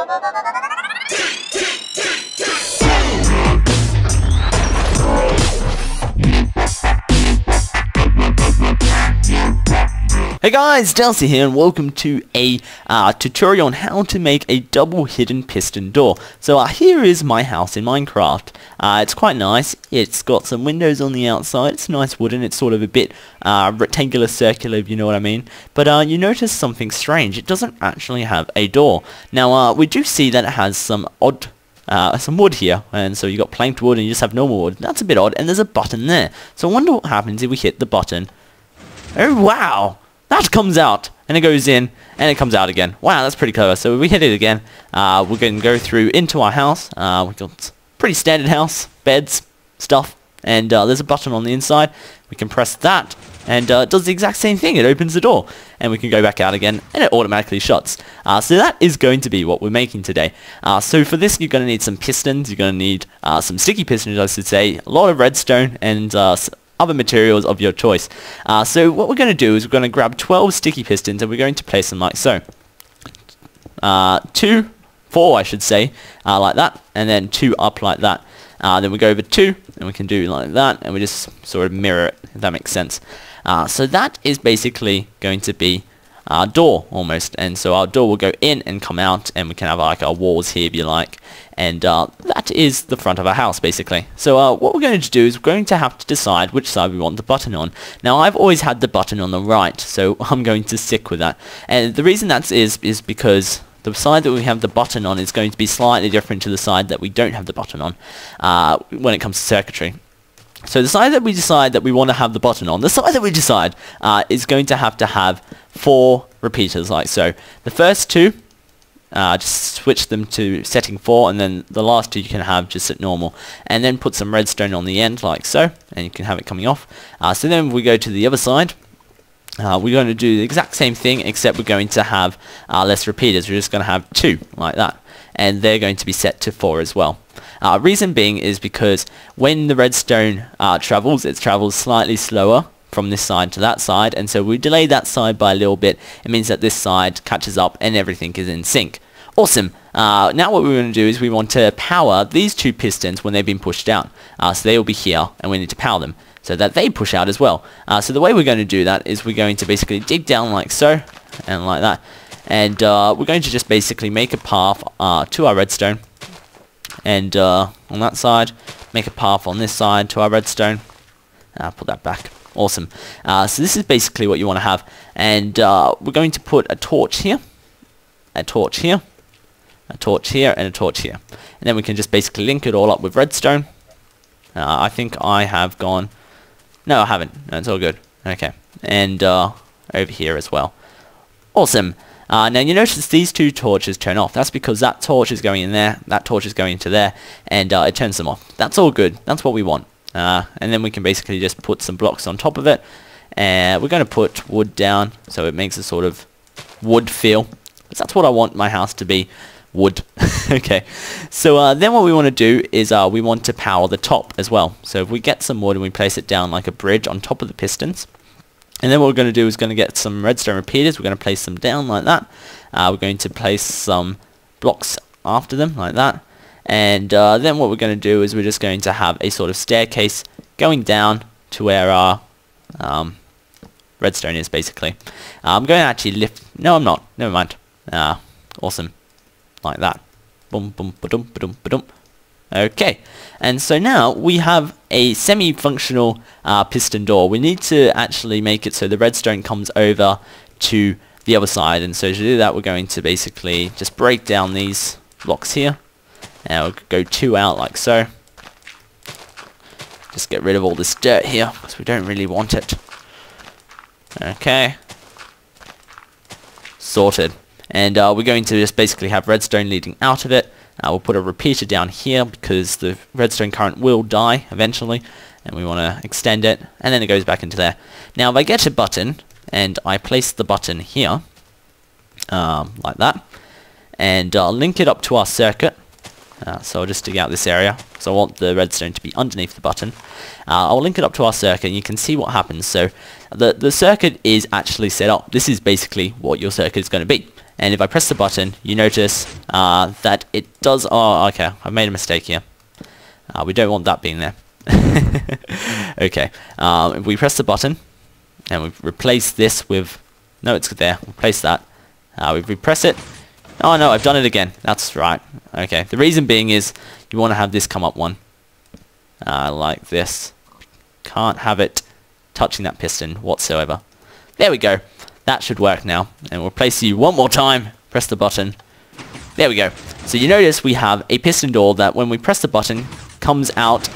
Hey guys, Dowsey here and welcome to a tutorial on how to make a double hidden piston door. So here is my house in Minecraft. It's quite nice. It's got some windows on the outside. It's nice wooden. It's sort of a bit rectangular, circular, if you know what I mean. But you notice something strange. It doesn't actually have a door. Now we do see that it has some odd some wood here, and so you got planked wood and you just have normal wood. That's a bit odd, and there's a button there. So I wonder what happens if we hit the button. Oh wow! That comes out, and it goes in, and it comes out again. Wow, that's pretty clever. So if we hit it again, we're going to go through into our house. We've got pretty standard house, beds, stuff, and there's a button on the inside. We can press that, and it does the exact same thing. It opens the door, and we can go back out again, and it automatically shuts. So that is going to be what we're making today. So for this, you're going to need some pistons. You're going to need some sticky pistons, I should say, a lot of redstone, and other materials of your choice. So what we're going to do is we're going to grab 12 sticky pistons and we're going to place them like so. 4 I should say, like that, and then 2 up like that. Then we go over 2 and we can do like that, and we just sort of mirror it, if that makes sense. So that is basically going to be our door almost, and so our door will go in and come out, and we can have like our walls here if you like, and that is the front of our house basically. So what we're going to do is we're going to have to decide which side we want the button on. Now I've always had the button on the right, so I'm going to stick with that, and the reason that is because the side that we have the button on is going to be slightly different to the side that we don't have the button on when it comes to circuitry. So the side that we decide that we want to have the button on, the side that we decide is going to have 4 repeaters like so. The first 2, just switch them to setting 4, and then the last 2 you can have just at normal. And then put some redstone on the end like so, and you can have it coming off. So then we go to the other side. We're going to do the exact same thing, except we're going to have less repeaters. We're just going to have 2 like that, and they're going to be set to 4 as well. Reason being is because when the redstone travels, it travels slightly slower from this side to that side, and so we delay that side by a little bit. It means that this side catches up and everything is in sync. Awesome. Now what we're going to do is we want to power these 2 pistons when they've been pushed out. So they will be here, and we need to power them so that they push out as well. So the way we're going to do that is we're going to basically dig down like so, and like that. And we're going to just basically make a path to our redstone. And on that side, make a path on this side to our redstone. Put that back. Awesome. So this is basically what you want to have. And we're going to put a torch here, a torch here, a torch here, and a torch here. And then we can just basically link it all up with redstone. I think I have gone... No, I haven't. No, it's all good. Okay. And over here as well. Awesome. Now you notice these 2 torches turn off. That's because that torch is going in there, that torch is going into there, and it turns them off. That's all good. That's what we want. And then we can basically just put some blocks on top of it. And we're going to put wood down so it makes a sort of wood feel. That's what I want my house to be. Wood. Okay. So then what we want to do is we want to power the top as well. So if we get some wood and we place it down like a bridge on top of the pistons, and then what we're going to do is going to get some redstone repeaters. We're going to place them down like that. We're going to place some blocks after them like that. And then what we're going to do is we're just going to have a sort of staircase going down to where our redstone is basically. I'm going to actually lift... No, I'm not. Never mind. Awesome. Like that. Boom, boom, ba-dum, ba-dum, ba-dum. Okay, and so now we have a semi-functional piston door. We need to actually make it so the redstone comes over to the other side, and so to do that we're going to basically just break down these blocks here, and we'll go 2 out like so. Just get rid of all this dirt here, because we don't really want it. Okay. Sorted. And we're going to just basically have redstone leading out of it. We'll put a repeater down here because the redstone current will die eventually, and we want to extend it, and then it goes back into there. Now if I get a button and I place the button here like that, and I'll link it up to our circuit. So I'll just dig out this area, so I want the redstone to be underneath the button. I'll link it up to our circuit, and you can see what happens. So the circuit is actually set up. This is basically what your circuit is going to be. and if I press the button, you notice that it does... Oh, okay, I've made a mistake here. We don't want that being there. Okay, if we press the button, and we replace this with... No, it's there. Replace that. If we press it... Oh no, I've done it again. That's right. Okay, the reason being is you want to have this come up one. Like this. Can't have it touching that piston whatsoever. There we go. That should work now. And we'll place you one more time. Press the button. There we go. So you notice we have a piston door that when we press the button comes out,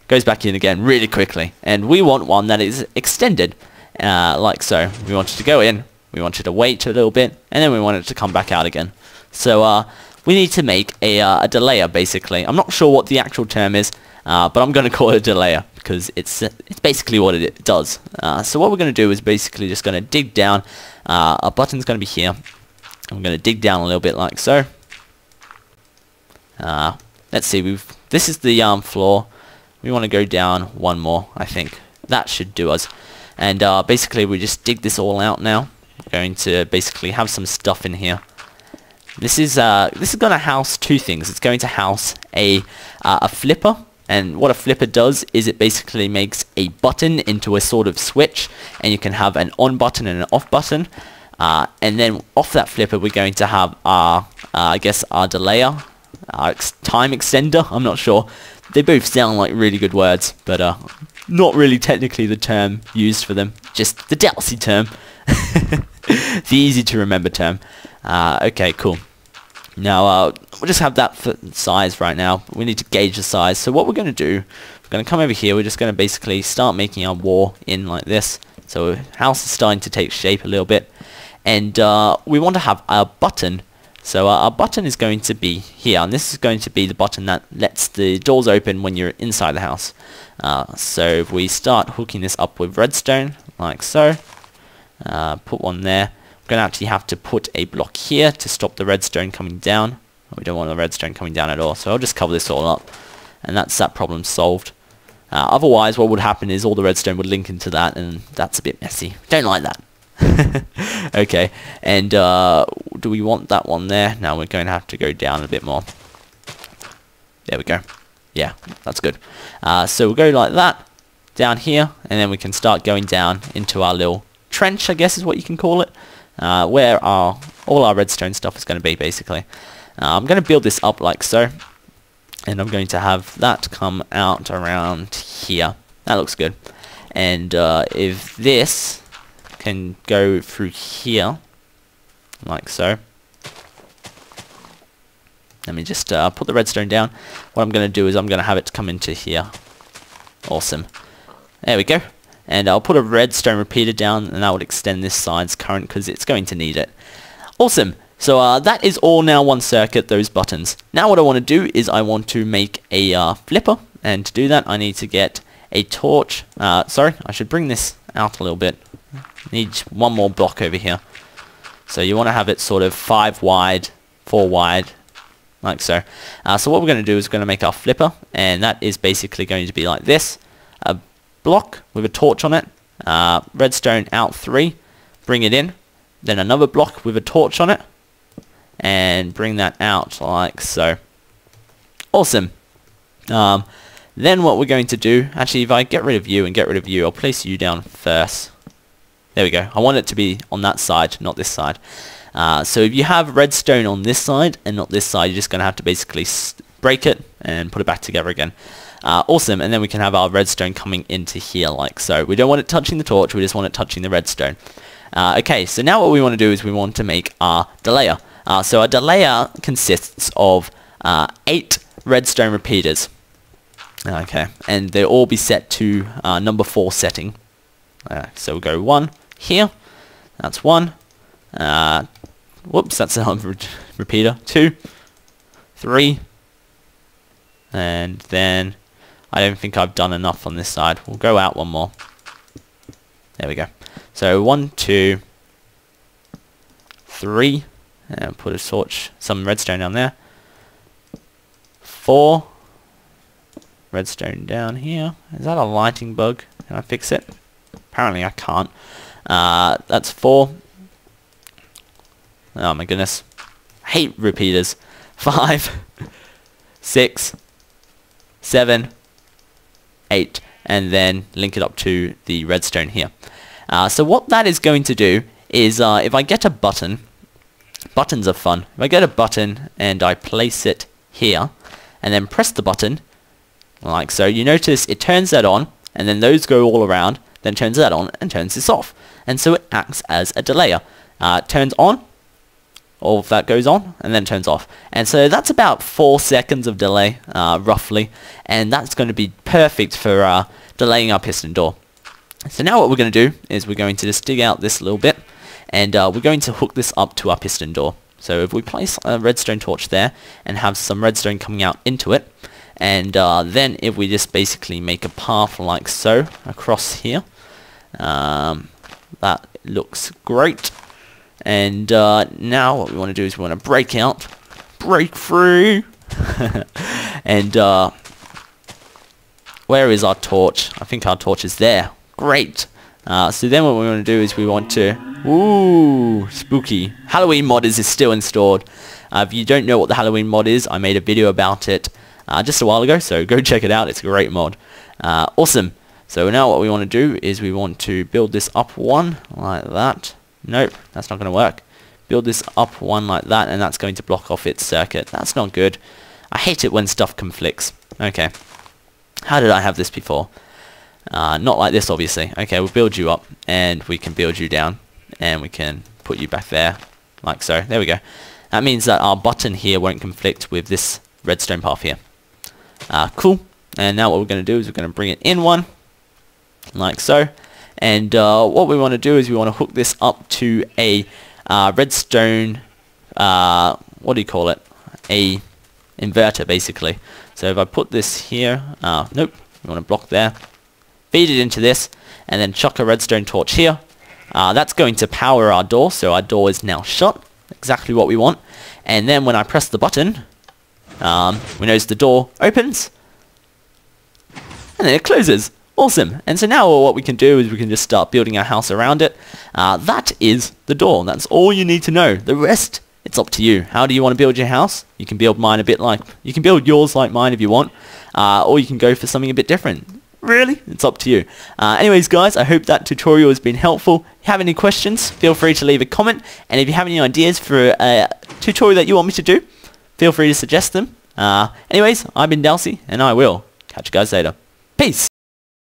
goes back in again really quickly. And we want one that is extended, like so. We want it to go in, we want it to wait a little bit, and then we want it to come back out again. So we need to make a delayer, basically. I'm not sure what the actual term is, but I'm going to call it a delayer because it's basically what it does. So what we're going to do is basically just going to dig down. Our button's going to be here. I'm going to dig down a little bit like so. Let's see, this is the floor. We want to go down one more, I think. That should do us. And basically we just dig this all out now. We're going to basically have some stuff in here. This is going to house two things. It's going to house a flipper, and what a flipper does is it basically makes a button into a sort of switch, and you can have an on button and an off button. And then off that flipper we're going to have our, I guess, our delayer, our time extender. I'm not sure. They both sound like really good words, but not really technically the term used for them. Just the Dowsey term. The easy to remember term. Okay, cool. Now, we'll just have that for size right now. We need to gauge the size. So what we're going to do, we're going to come over here. We're just going to basically start making our wall in like this. So our house is starting to take shape a little bit. And we want to have our button. So our button is going to be here. And this is going to be the button that lets the doors open when you're inside the house. So if we start hooking this up with redstone, like so. Put one there. We're going to actually have to put a block here to stop the redstone coming down. We don't want the redstone coming down at all, so I'll just cover this all up. And that's that problem solved. Otherwise, what would happen is all the redstone would link into that, and that's a bit messy. Don't like that. Okay, and do we want that one there? Now we're going to have to go down a bit more. There we go. Yeah, that's good. So we'll go like that, down here, and then we can start going down into our little trench, I guess is what you can call it, where all our redstone stuff is going to be, basically. I'm going to build this up like so, and I'm going to have that come out around here. That looks good. And if this can go through here, like so. Let me just put the redstone down. What I'm going to do is I'm going to have it come into here. Awesome. There we go. And I'll put a redstone repeater down, and that would extend this side's current because it's going to need it. Awesome. So that is all now one circuit, those buttons. Now what I want to do is I want to make a flipper, and to do that I need to get a torch. Sorry, I should bring this out a little bit. Need one more block over here. So you want to have it sort of 5 wide, 4 wide, like so. So what we're going to do is we're going to make our flipper, and that is basically going to be like this. A block with a torch on it, redstone out 3, bring it in, then another block with a torch on it, and bring that out like so. Awesome. Then what we're going to do, actually if I get rid of you and get rid of you, I'll place you down first. There we go. I want it to be on that side, not this side. So if you have redstone on this side and not this side, you're just going to have to basically break it and put it back together again. Awesome, and then we can have our redstone coming into here like so. We don't want it touching the torch, we just want it touching the redstone. Okay, so now what we want to do is we want to make our delayer. So our delayer consists of 8 redstone repeaters. Okay, and they'll all be set to number 4 setting. So we'll go 1 here, that's 1. Whoops, that's a repeater. 2, 3, and then I don't think I've done enough on this side. We'll go out one more. There we go. So 1, 2, 3, and put a torch, some redstone down there. 4, redstone down here. Is that a lighting bug? Can I fix it? Apparently I can't. That's 4. Oh my goodness. I hate repeaters. 5, 6, 7, 8, and then link it up to the redstone here. So what that is going to do is if I get a button, buttons are fun. If I get a button and I place it here and then press the button like so, you notice it turns that on, and then those go all around, then turns that on and turns this off. And so it acts as a delayer. It turns on, all of that goes on, and then turns off. And so that's about 4 seconds of delay, roughly, and that's going to be perfect for delaying our piston door. So now what we're going to do is we're going to just dig out this little bit, and we're going to hook this up to our piston door. So if we place a redstone torch there and have some redstone coming out into it, and then if we just basically make a path like so across here, that looks great. And now what we want to do is we want to break out, break free, and where is our torch? I think our torch is there. Great. So then what we want to do is we want to, ooh, spooky. Halloween mod is still installed. If you don't know what the Halloween mod is, I made a video about it just a while ago, so go check it out. It's a great mod. Awesome. So now what we want to do is we want to build this up one like that. Nope, that's not going to work. Build this up one like that, and that's going to block off its circuit. That's not good. I hate it when stuff conflicts. Okay. How did I have this before? Not like this, obviously. Okay, we'll build you up, and we can build you down, and we can put you back there, like so. There we go. That means that our button here won't conflict with this redstone path here. Cool. And now what we're going to do is we're going to bring it in one, like so. And what we want to do is we want to hook this up to a redstone, what do you call it? A inverter, basically. So if I put this here, nope, we want to block there. Feed it into this, and then chuck a redstone torch here. That's going to power our door, so our door is now shut. Exactly what we want. And then when I press the button, we notice the door opens, and then it closes. Awesome. And so now what we can do is we can just start building our house around it. That is the door. That's all you need to know. The rest, it's up to you. How do you want to build your house? You can build mine a bit like, you can build yours like mine if you want, or you can go for something a bit different. Really? It's up to you. Anyways, guys, I hope that tutorial has been helpful. If you have any questions, feel free to leave a comment. And if you have any ideas for a tutorial that you want me to do, feel free to suggest them. Anyways, I've been Dowsey, and I will catch you guys later. Peace!